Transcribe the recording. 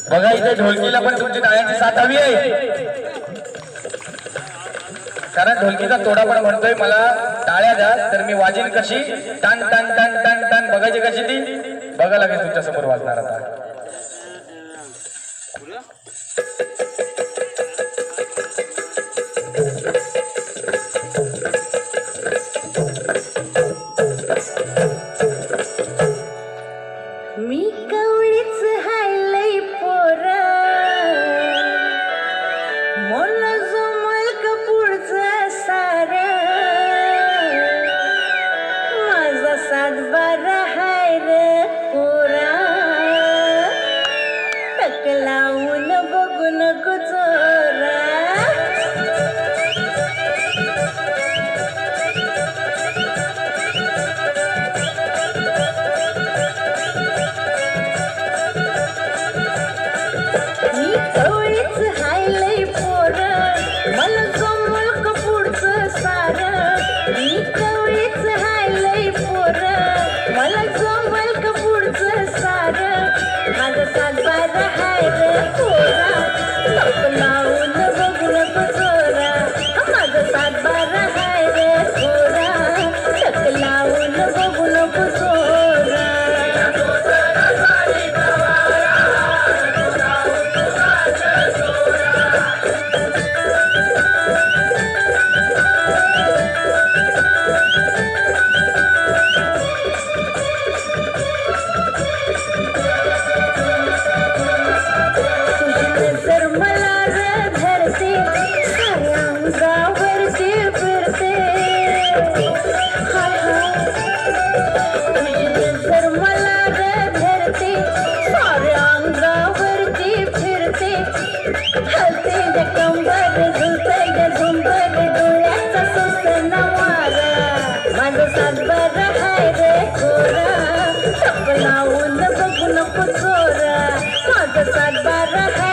बघा इथे ढोलकीला पण तुमची टाळ्यांची साथ हवी आहे, कारण ढोलकीचा तोडा पण म्हणतोय मला टाळ्या द्या तर मी वाजीन कशी टन टन टन टन टन बघायची कशी ती बघा लागेल तुमच्या समोर वाजणार आता. मी कवळीच हायलय पोरा मला जमल का पुढचं सार माझा 7-12 हाय रे पोरा टक लावून बघू नको चोरा. माझा 7-12